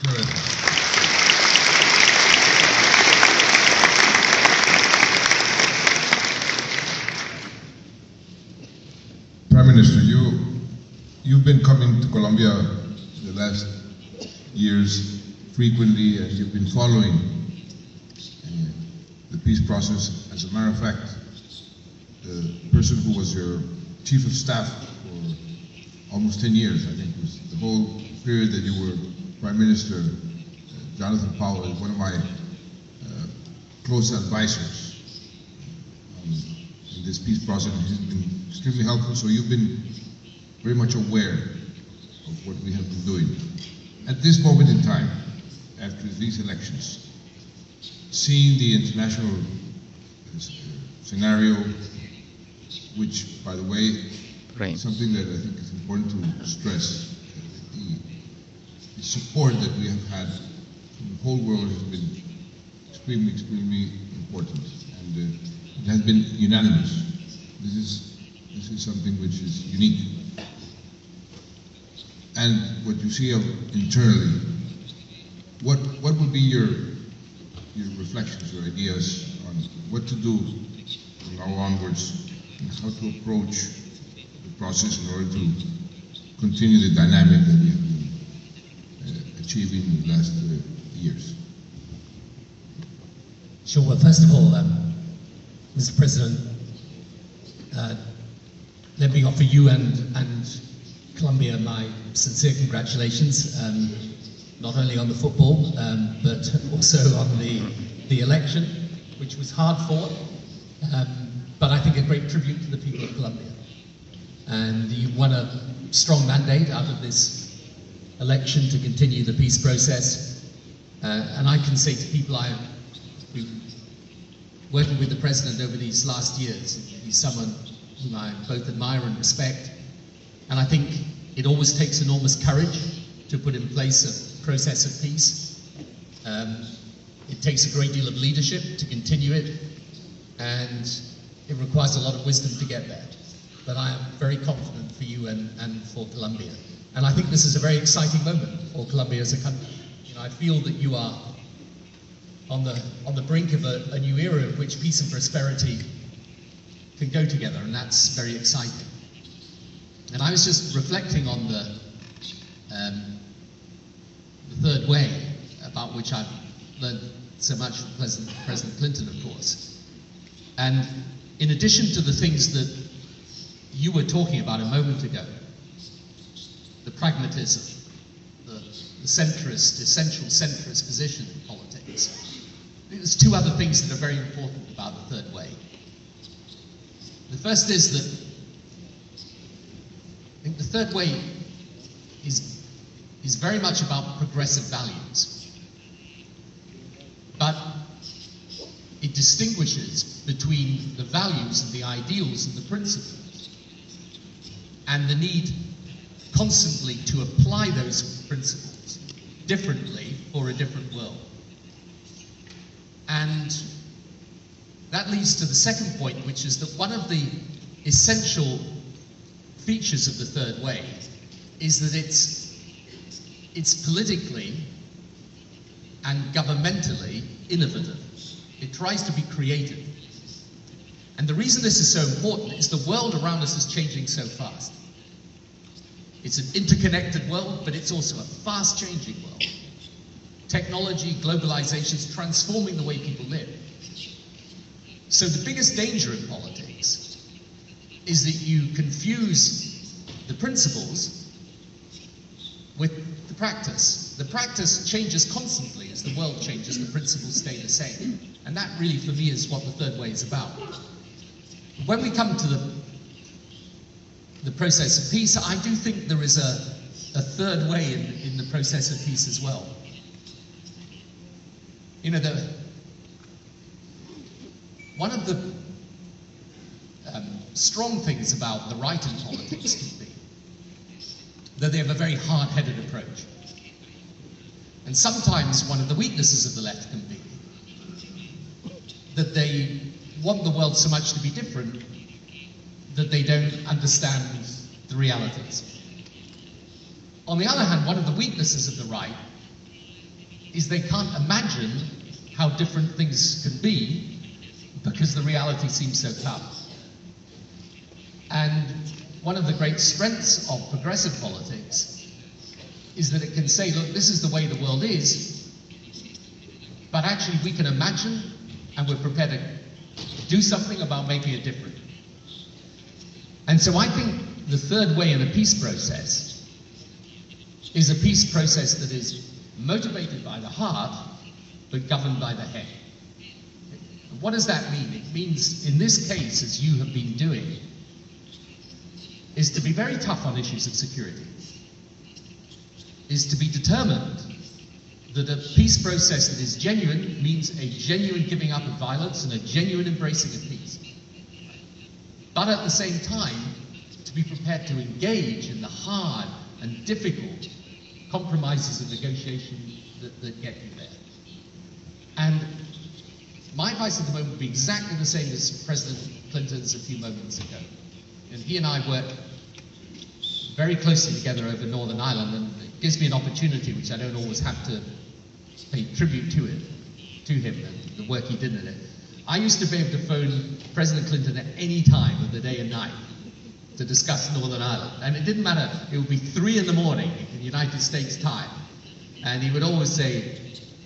Prime Minister, you've been coming to Colombia the last years frequently, and you've been following the peace process. As a matter of fact, the person who was your chief of staff for almost 10 years, I think, was the whole period that you were Prime Minister, Jonathan Powell, is one of my close advisors in this peace process. He's been extremely helpful, so you've been very much aware of what we have been doing. At this moment in time, after these elections, seeing the international scenario, which, by the way, is something that I think is important to stress, the support that we have had from the whole world has been extremely, extremely important, and it has been unanimous. This is something which is unique. And what you see internally, what would be your reflections, your ideas on what to do from now onwards, and how to approach the process in order to continue the dynamic that we have been achieving in the last years? Sure. Well, first of all, Mr. President, let me offer you and Colombia my sincere congratulations, not only on the football, but also on the election, which was hard fought, but I think a great tribute to the people of Colombia. And you won a strong mandate out of this election to continue the peace process. And I can say to people I've been working with the President over these last years, he's someone whom I both admire and respect. And I think it always takes enormous courage to put in place a process of peace. It takes a great deal of leadership to continue it, and it requires a lot of wisdom to get there. But I am very confident for you and for Colombia. And I think this is a very exciting moment for Colombia as a country. You know, I feel that you are on the brink of a new era in which peace and prosperity can go together, and that's very exciting. And I was just reflecting on the third way, about which I've learned so much from President Clinton, of course. And in addition to the things that you were talking about a moment ago, the pragmatism, the centrist, essential centrist position in politics, I think there's two other things that are very important about the third way. The first is that I think the third way is very much about progressive values, but it distinguishes between the values and the ideals and the principles and the need constantly to apply those principles differently for a different world. And that leads to the second point, which is that one of the essential features of the third way is that it's politically and governmentally innovative. It tries to be creative. And the reason this is so important is the world around us is changing so fast. It's an interconnected world, but it's also a fast-changing world. Technology, globalization is transforming the way people live. So the biggest danger in politics is that you confuse the principles with the practice. The practice changes constantly as the world changes, the principles stay the same. And that really, for me, is what the third way is about. When we come to the process of peace, I do think there is a third way in the process of peace as well. You know, one of the strong things about the right in politics can be that they have a very hard-headed approach. And sometimes one of the weaknesses of the left can be that they want the world so much to be different that they don't understand the realities. On the other hand, one of the weaknesses of the right is they can't imagine how different things can be because the reality seems so tough. And one of the great strengths of progressive politics is that it can say, look, this is the way the world is, but actually we can imagine and we're prepared to do something about making it different. And so I think the third way in a peace process is a peace process that is motivated by the heart, but governed by the head. What does that mean? It means, in this case, as you have been doing, is to be very tough on issues of security, is to be determined that a peace process that is genuine means a genuine giving up of violence and a genuine embracing of peace. But at the same time, to be prepared to engage in the hard and difficult compromises and negotiation that get you there. And my advice at the moment would be exactly the same as President Clinton's a few moments ago. And he and I work very closely together over Northern Ireland, and it gives me an opportunity which I don't always have to pay tribute to him and the work he did in it. I used to be able to phone President Clinton at any time of the day and night to discuss Northern Ireland. And it didn't matter, it would be 3 in the morning in United States time. And he would always say,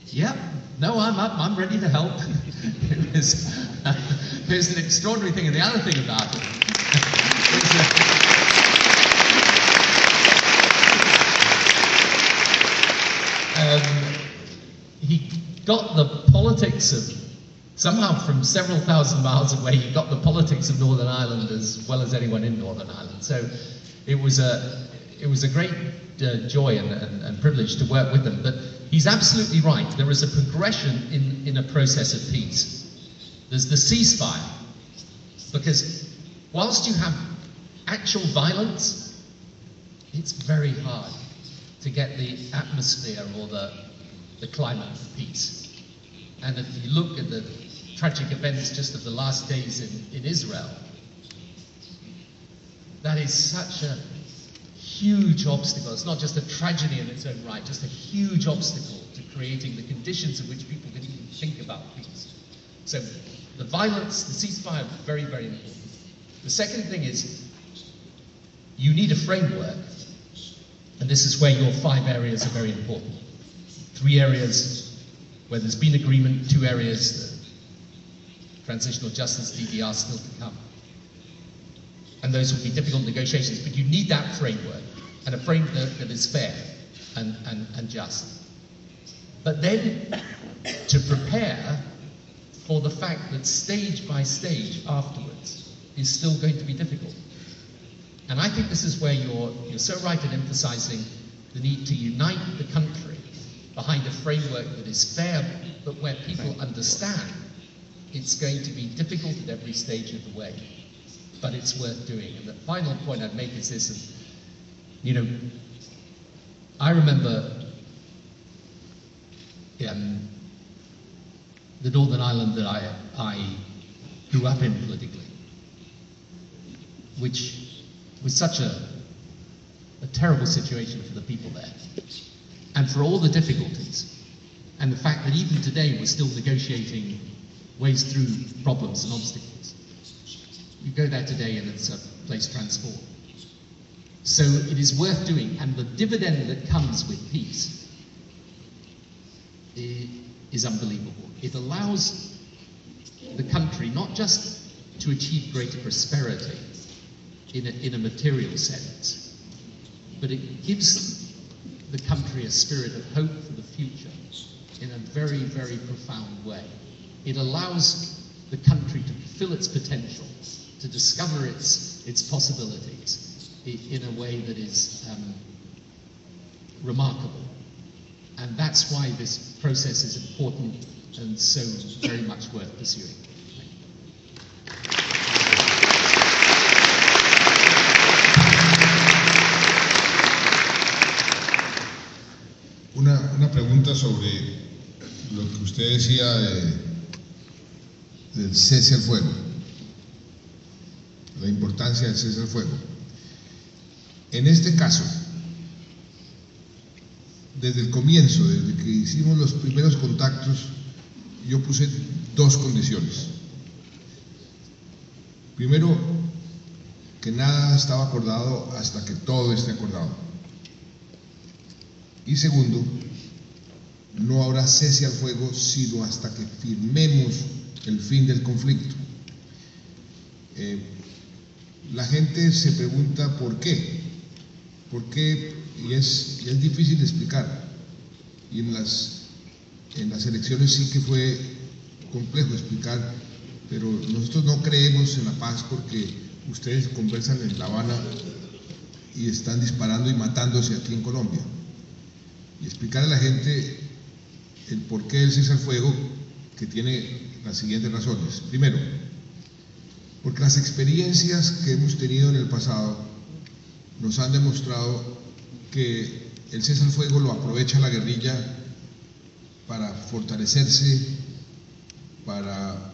yep, no, I'm up, I'm ready to help. There's an extraordinary thing, and the other thing about it he got the politics of, somehow from several thousand miles away, he got the politics of Northern Ireland as well as anyone in Northern Ireland. So it was a great joy and privilege to work with them. But he's absolutely right. There is a progression in a process of peace. There's the ceasefire, because whilst you have actual violence, it's very hard to get the atmosphere or the climate for peace. And if you look at the tragic events just of the last days in Israel, that is such a huge obstacle. It's not just a tragedy in its own right, just a huge obstacle to creating the conditions in which people can even think about peace. So the violence, the ceasefire, very, very important. The second thing is you need a framework, and this is where your 5 areas are very important. 3 areas where there's been agreement, 2 areas, the transitional justice, DDR still to come. And those will be difficult negotiations, but you need that framework, and a framework that is fair and just. But then to prepare for the fact that stage by stage afterwards is still going to be difficult. And I think this is where you're so right in emphasizing the need to unite the country behind a framework that is fair, but where people understand it's going to be difficult at every stage of the way, but it's worth doing. And the final point I'd make is this, and, you know, I remember the Northern Ireland that I grew up in politically, which was such a terrible situation for the people there, and for all the difficulties, and the fact that even today we're still negotiating ways through problems and obstacles. You go there today and it's a place transformed. So it is worth doing, and the dividend that comes with peace is unbelievable. It allows the country not just to achieve greater prosperity in a material sense, but it gives the country a spirit of hope for the future in a very, very profound way. It allows the country to fulfill its potential, to discover its possibilities in a way that is remarkable. And that's why this process is important and so very much worth pursuing. Una pregunta sobre lo que usted decía del cese al fuego, la importancia del cese al fuego. En este caso, desde el comienzo, desde que hicimos los primeros contactos, yo puse dos condiciones. Primero, que nada estaba acordado hasta que todo esté acordado. Y segundo, no habrá cese al fuego sino hasta que firmemos el fin del conflicto. La gente se pregunta por qué. ¿Por qué? Y es difícil de explicar. Y en las elecciones sí que fue complejo explicar, pero nosotros no creemos en la paz porque ustedes conversan en La Habana y están disparando y matándose aquí en Colombia. Y explicar a la gente el porqué del cese al fuego, que tiene las siguientes razones. Primero, porque las experiencias que hemos tenido en el pasado nos han demostrado que el cese al fuego lo aprovecha la guerrilla para fortalecerse, para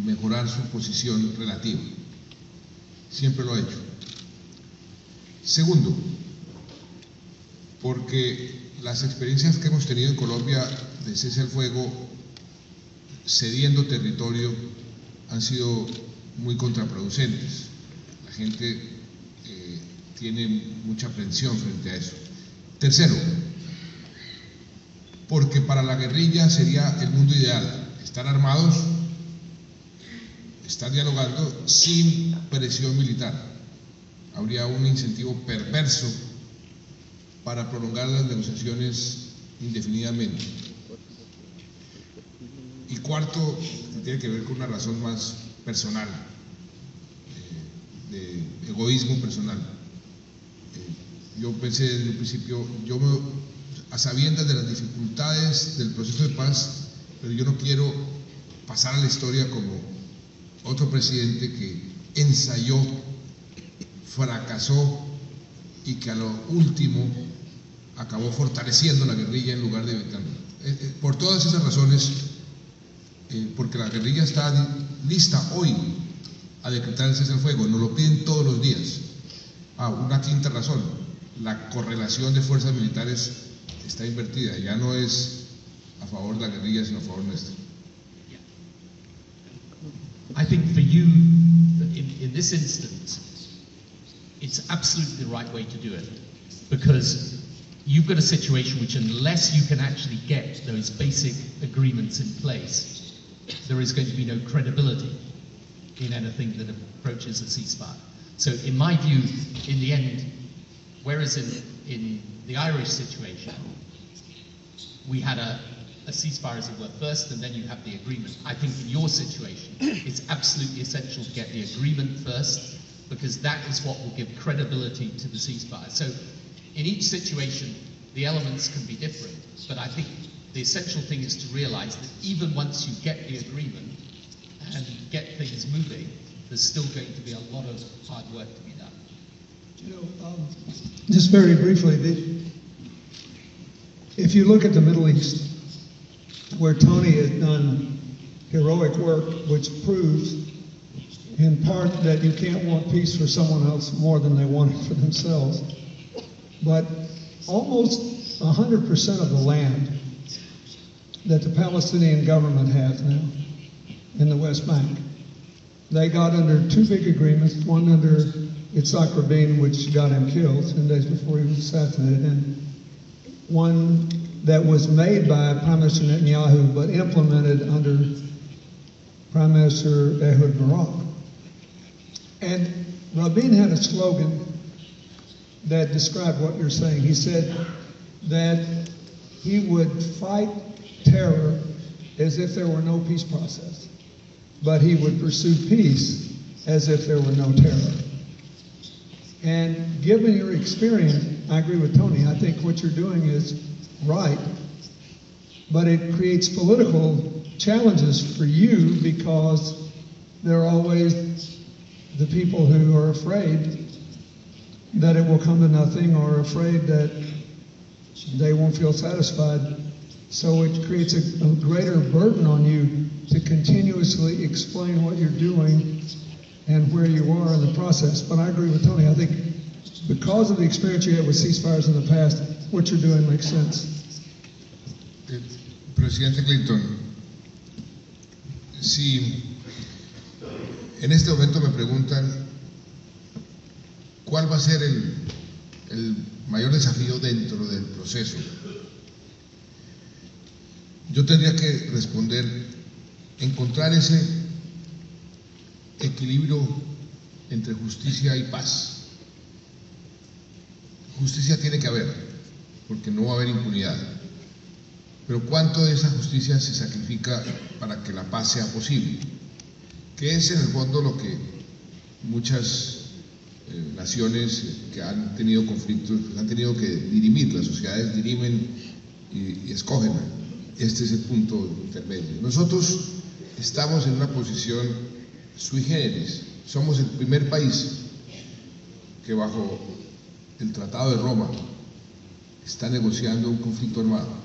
mejorar su posición relativa. Siempre lo ha hecho. Segundo, porque las experiencias que hemos tenido en Colombia de cese al fuego, cediendo territorio, han sido muy contraproducentes. La gente tiene mucha aprensión frente a eso. Tercero, porque para la guerrilla sería el mundo ideal, estar armados, estar dialogando sin presión militar. Habría un incentivo perverso para prolongar las negociaciones indefinidamente. Y cuarto, tiene que ver con una razón más personal, de egoísmo personal. Yo pensé desde el principio, a sabiendas de las dificultades del proceso de paz, pero yo no quiero pasar a la historia como otro presidente que ensayó, fracasó y que a lo último acabó fortaleciendo la guerrilla en lugar de evitarla. Por todas esas razones, porque la guerrilla está lista hoy a decretar el cese al fuego, nos lo piden todos los días. Una quinta razón, la correlación de fuerzas militares está invertida, ya no es a favor de la guerrilla, sino a favor nuestro. I think for you, in this instance, it's absolutely the right way to do it, because you've got a situation which, unless you can actually get those basic agreements in place, there is going to be no credibility in anything that approaches a ceasefire. So in my view, in the end, whereas in the Irish situation, we had a ceasefire, as it were, first, and then you have the agreement. I think in your situation, it's absolutely essential to get the agreement first, because that is what will give credibility to the ceasefire. So in each situation, the elements can be different, but I think the essential thing is to realize that even once you get the agreement and get things moving, there's still going to be a lot of hard work to be done. You know, just very briefly, if you look at the Middle East, where Tony has done heroic work, which proves in part that you can't want peace for someone else more than they want it for themselves. But almost 100% of the land that the Palestinian government has now in the West Bank, they got under two big agreements, one under Yitzhak Rabin, which got him killed 10 days before he was assassinated, and one that was made by Prime Minister Netanyahu but implemented under Prime Minister Ehud Barak. And Rabin had a slogan that described what you're saying. He said that he would fight terror as if there were no peace process, but he would pursue peace as if there were no terror. And given your experience, I agree with Tony, I think what you're doing is right, but it creates political challenges for you because there are always the people who are afraid that it will come to nothing or afraid that they won't feel satisfied. So it creates a greater burden on you to continuously explain what you're doing and where you are in the process. But I agree with Tony. I think because of the experience you had with ceasefires in the past, what you're doing makes sense. Presidente Clinton, si en este momento me preguntan cuál va a ser el mayor desafío dentro del proceso, yo tendría que responder, encontrar ese equilibrio entre justicia y paz. Justicia tiene que haber, porque no va a haber impunidad. Pero ¿cuánto de esa justicia se sacrifica para que la paz sea posible? Que es en el fondo lo que muchas naciones que han tenido conflictos han tenido que dirimir. Las sociedades dirimen y escogen. Este es el punto intermedio. Nosotros estamos en una posición sui generis. Somos el primer país que bajo el Tratado de Roma está negociando un conflicto armado.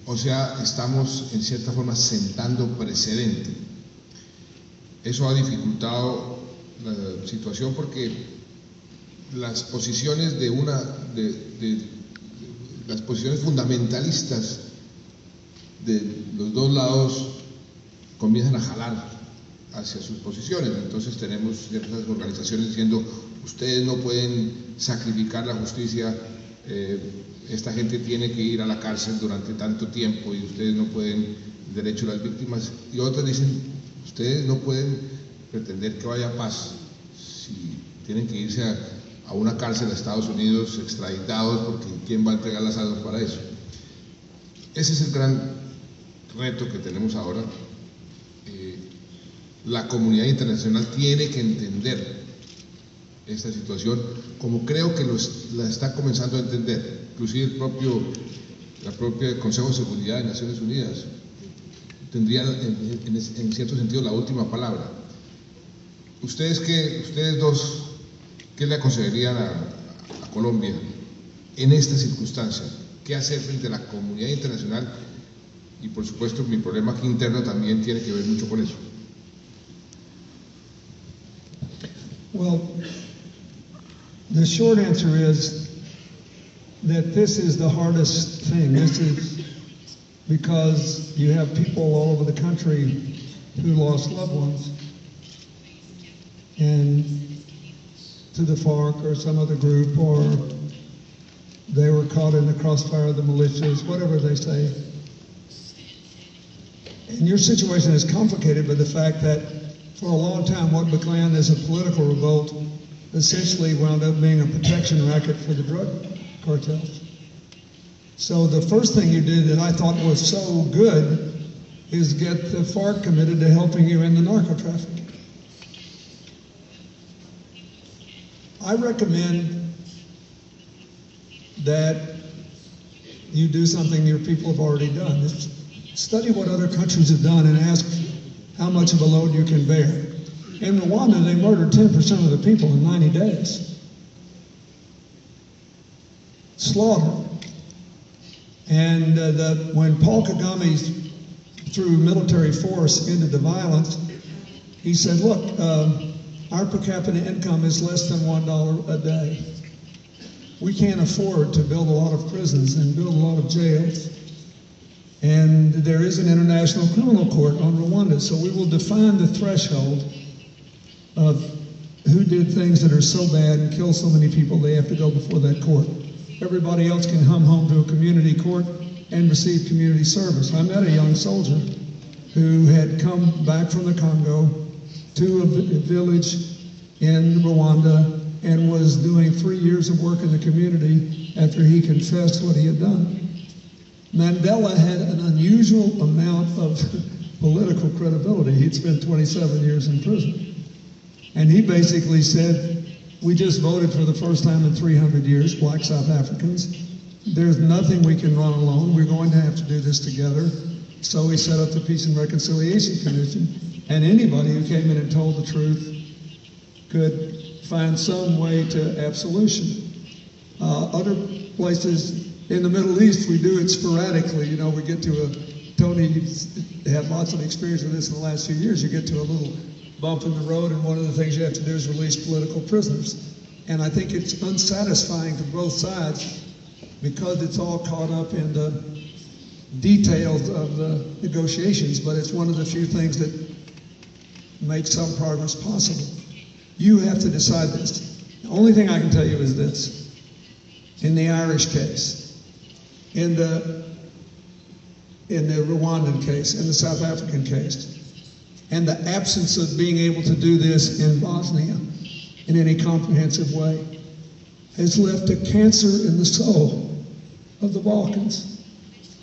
O sea, estamos en cierta forma sentando precedente. Eso ha dificultado la situación porque las posiciones las posiciones fundamentalistas de los dos lados comienzan a jalar hacia sus posiciones. Entonces tenemos ciertas organizaciones diciendo, ustedes no pueden sacrificar la justicia, esta gente tiene que ir a la cárcel durante tanto tiempo y ustedes no pueden, el derecho de las víctimas, y otras dicen, ustedes no pueden pretender que vaya paz si tienen que irse a una cárcel a Estados Unidos extraditados, porque ¿quién va a entregar las armas para eso? Ese es el gran reto que tenemos ahora. La comunidad internacional tiene que entender esta situación, como creo que la está comenzando a entender, inclusive el propio Consejo de Seguridad de Naciones Unidas tendría en cierto sentido la última palabra. Ustedes dos, ¿qué le aconsejarían a Colombia en esta circunstancia? ¿Qué hacer frente a la comunidad internacional? Y por supuesto mi problema aquí interno también tiene que ver mucho con eso. Well, the short answer is that this is the hardest thing. This is because you have people all over the country who lost loved ones and to the FARC or some other group, or they were caught in the crossfire of the militias, whatever they say. And your situation is complicated by the fact that for a long time what began as a political revolt essentially wound up being a protection racket for the drug cartels. So the first thing you did that I thought was so good is get the FARC committed to helping you in the narco-trafficking. I recommend that you do something your people have already done. Study what other countries have done and ask how much of a load you can bear. In Rwanda, they murdered 10% of the people in 90 days. Slaughter. And when Paul Kagame threw military force into the violence, he said, look, our per capita income is less than $1 a day. We can't afford to build a lot of prisons and build a lot of jails. And there is an international criminal court on Rwanda, so we will define the threshold of who did things that are so bad and kill so many people they have to go before that court. Everybody else can hum home to a community court and receive community service. I met a young soldier who had come back from the Congo to a village in Rwanda and was doing 3 years of work in the community after he confessed what he had done. Mandela had an unusual amount of political credibility. He'd spent 27 years in prison. And he basically said, we just voted for the first time in 300 years, black South Africans. There's nothing we can run alone. We're going to have to do this together. So he set up the Peace and Reconciliation Commission. And anybody who came in and told the truth could find some way to absolution. Other places in the Middle East, we do it sporadically. You know, we get to Tony had lots of experience with this in the last few years. You get to a little bump in the road, and one of the things you have to do is release political prisoners. And I think it's unsatisfying to both sides because it's all caught up in the details of the negotiations, but it's one of the few things that make some progress possible. You have to decide this. The only thing I can tell you is this. In the Irish case, in the Rwandan case, in the South African case, and the absence of being able to do this in Bosnia in any comprehensive way has left a cancer in the soul of the Balkans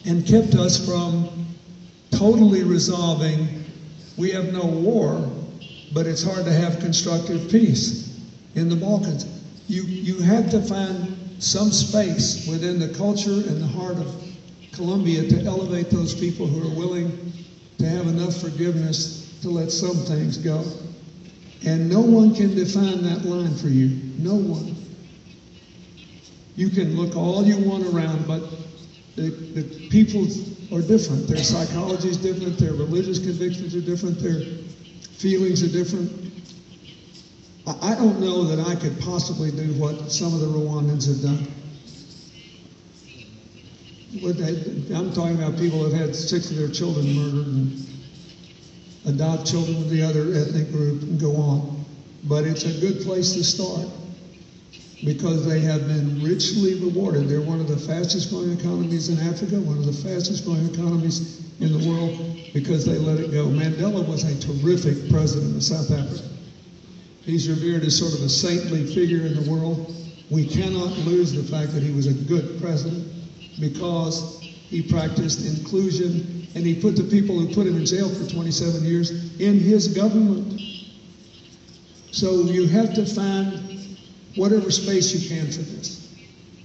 and kept us from totally resolving. We have no war, but it's hard to have constructive peace in the Balkans. You have to find some space within the culture and the heart of Colombia to elevate those people who are willing to have enough forgiveness to let some things go. And no one can define that line for you. No one. You can look all you want around, but the people are different. Their psychology is different. Their religious convictions are different. Their feelings are different. I don't know that I could possibly do what some of the Rwandans have done. I'm talking about people who have had 6 of their children murdered and adopt children with the other ethnic group and go on. But it's a good place to start because they have been richly rewarded. They're one of the fastest growing economies in Africa, one of the fastest growing economies in the world because they let it go. Mandela was a terrific president of South Africa. He's revered as sort of a saintly figure in the world. We cannot lose the fact that he was a good president because he practiced inclusion and he put the people who put him in jail for 27 years in his government. So you have to find whatever space you can for this.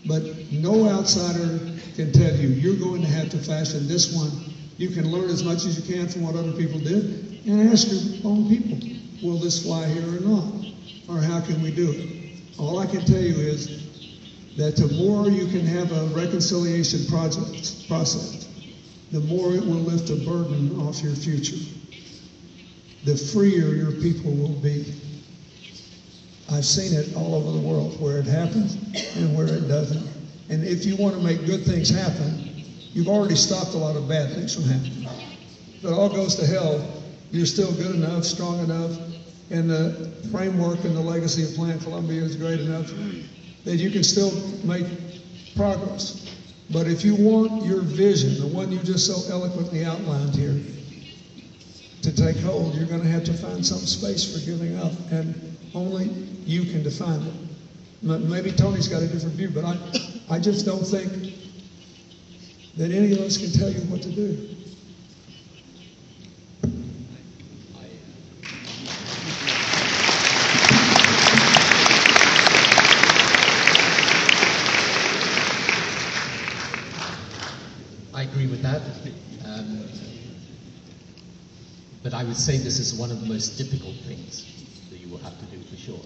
But no outsider can tell you, you're going to have to fashion this one. You can learn as much as you can from what other people did and ask your own people, will this fly here or not? Or how can we do it? All I can tell you is that the more you can have a reconciliation process, the more it will lift a burden off your future. The freer your people will be. I've seen it all over the world, where it happens and where it doesn't. And if you want to make good things happen, you've already stopped a lot of bad things from happening. If it all goes to hell, you're still good enough, strong enough, and the framework and the legacy of Plan Colombia is great enough that you can still make progress. But if you want your vision, the one you just so eloquently outlined here, to take hold, you're going to have to find some space for giving up, and only you can define it. Maybe Tony's got a different view, but I just don't think that any of us can tell you what to do. I agree with that. But I would say this is one of the most difficult things that you will have to do for sure.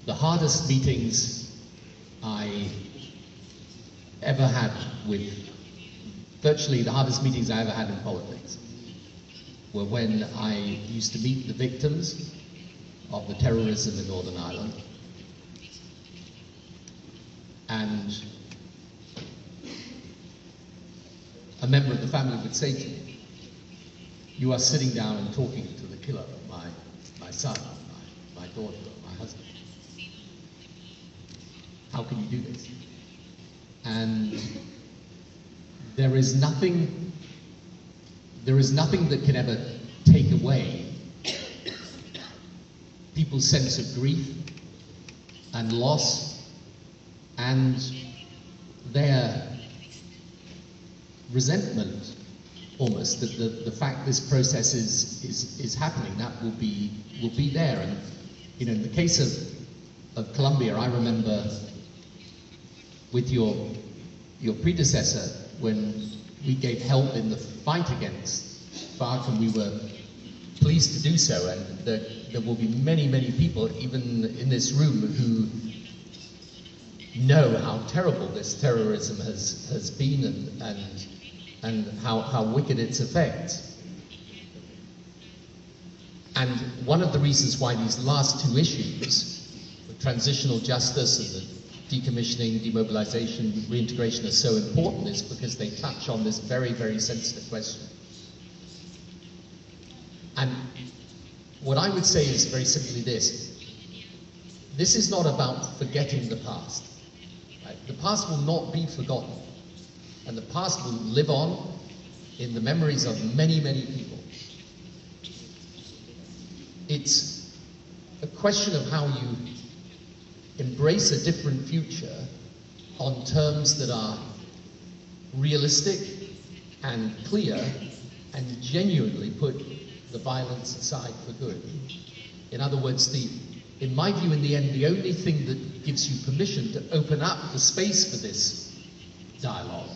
The hardest meetings I ever had virtually the hardest meetings I ever had in politics were when I used to meet the victims of the terrorism in Northern Ireland. And a member of the family would say to me, you are sitting down and talking to the killer of my son, my daughter, my husband. How can you do this? And there is nothing that can ever take away people's sense of grief and loss and their resentment, almost, that the fact this process is happening, that will be there. And you know, in the case of Colombia, I remember with your predecessor, when we gave help in the fight against FARC, and we were pleased to do so, and there will be many, many people, even in this room, who know how terrible this terrorism has been and how wicked its effects. And one of the reasons why these last two issues, the transitional justice and the decommissioning, demobilization, reintegration, are so important is because they touch on this very, very sensitive question. And what I would say is very simply this. This is not about forgetting the past. Right? The past will not be forgotten. And the past will live on in the memories of many, many people. It's a question of how you embrace a different future on terms that are realistic and clear and genuinely put the violence aside for good. In other words, in my view, in the end, the only thing that gives you permission to open up the space for this dialogue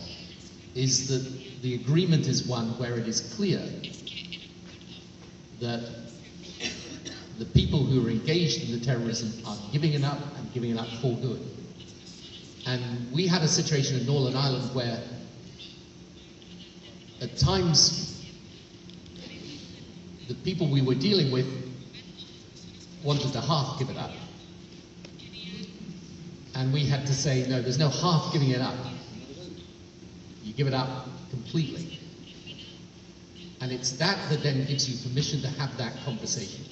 is that the agreement is one where it is clear that the people who are engaged in the terrorism are giving it up and giving it up for good. And we had a situation in Northern Ireland where at times the people we were dealing with wanted to half give it up. And we had to say, no, there's no half giving it up. You give it up completely. And it's that then gives you permission to have that conversation.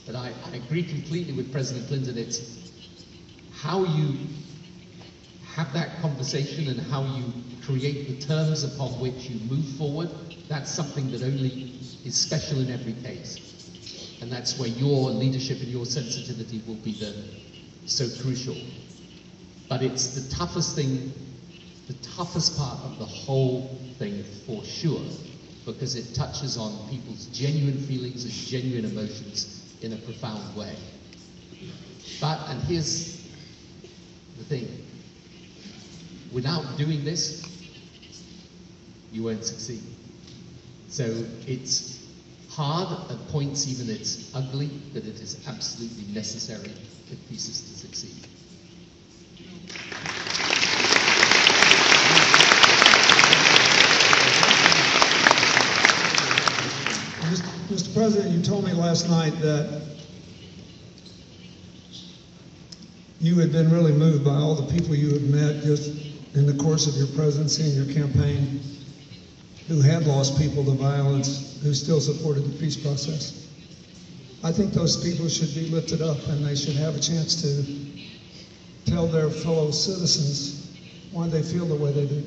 But I agree completely with President Clinton. It's how you have that conversation and how you create the terms upon which you move forward. That's something that only is special in every case. And that's where your leadership and your sensitivity will be so crucial. But it's the toughest thing, the toughest part of the whole thing for sure, because it touches on people's genuine feelings and genuine emotions in a profound way. But, and here's the thing, without doing this, you won't succeed. So it's hard, at points even it's ugly, but it is absolutely necessary for pieces to succeed. Mr. President, you told me last night that you had been really moved by all the people you had met just in the course of your presidency and your campaign who had lost people to violence, who still supported the peace process. I think those people should be lifted up and they should have a chance to tell their fellow citizens why they feel the way they do.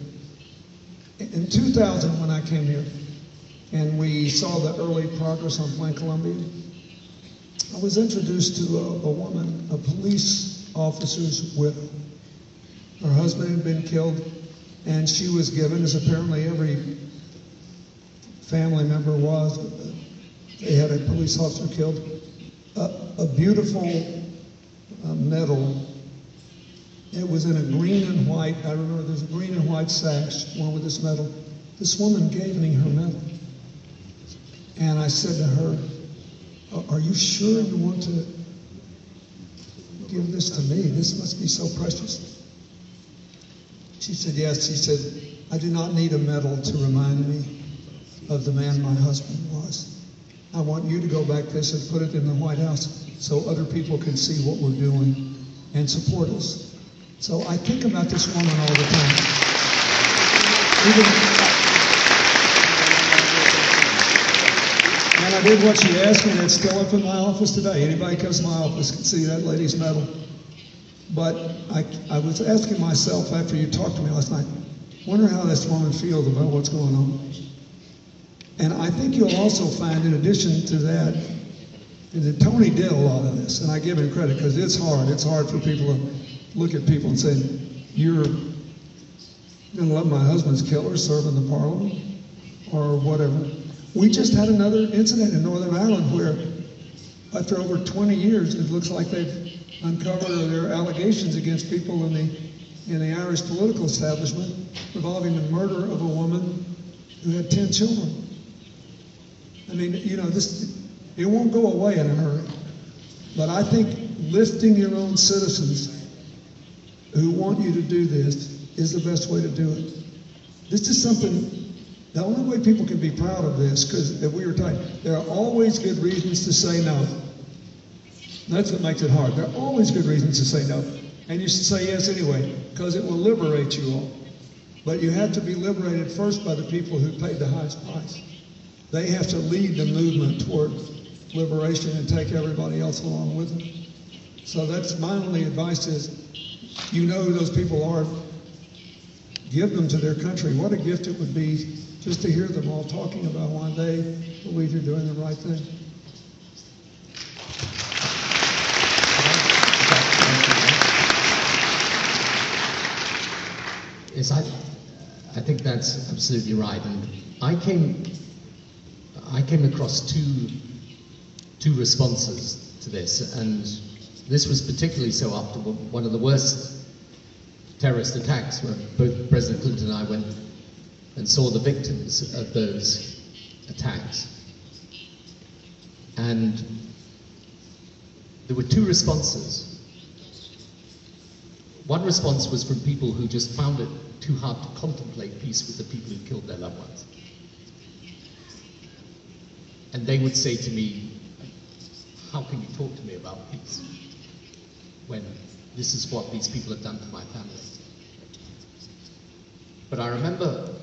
In 2000, when I came here, and we saw the early progress on Plan Columbia, I was introduced to a woman, a police officer's widow. Her husband had been killed, and she was given, as apparently every family member was, they had a police officer killed, a beautiful medal. It was in a green and white, I remember there's a green and white sash, one with this medal. This woman gave me her medal. And I said to her, are you sure you want to give this to me? This must be so precious. She said, yes. She said, I do not need a medal to remind me of the man my husband was. I want you to go back this and put it in the White House so other people can see what we're doing and support us. So I think about this woman all the time. And I did what she asked me, and it's still up in my office today. Anybody comes to my office can see that lady's medal. But I was asking myself after you talked to me last night, wonder how this woman feels about what's going on. And I think you'll also find, in addition to that Tony did a lot of this, and I give him credit because it's hard. It's hard for people to look at people and say, you're going to let my husband's killer serve in the parliament or whatever. We just had another incident in Northern Ireland where, after over 20 years, it looks like they've uncovered their allegations against people in the Irish political establishment involving the murder of a woman who had 10 children. I mean, you know, it won't go away in a hurry. But I think lifting your own citizens who want you to do this is the best way to do it. This is something The only way people can be proud of this, because if we were talking, there are always good reasons to say no. That's what makes it hard. There are always good reasons to say no. And you should say yes anyway, because it will liberate you all. But you have to be liberated first by the people who paid the highest price. They have to lead the movement toward liberation and take everybody else along with them. So that's my only advice is, you know who those people are, give them to their country. What a gift it would be just to hear them all talking about why they believe you're doing the right thing. Yes, I think that's absolutely right. And I came across two responses to this, and this was particularly so after one of the worst terrorist attacks, where both President Clinton and I went and saw the victims of those attacks. And there were two responses. One response was from people who just found it too hard to contemplate peace with the people who killed their loved ones. And they would say to me, how can you talk to me about peace when this is what these people have done to my family? But I remember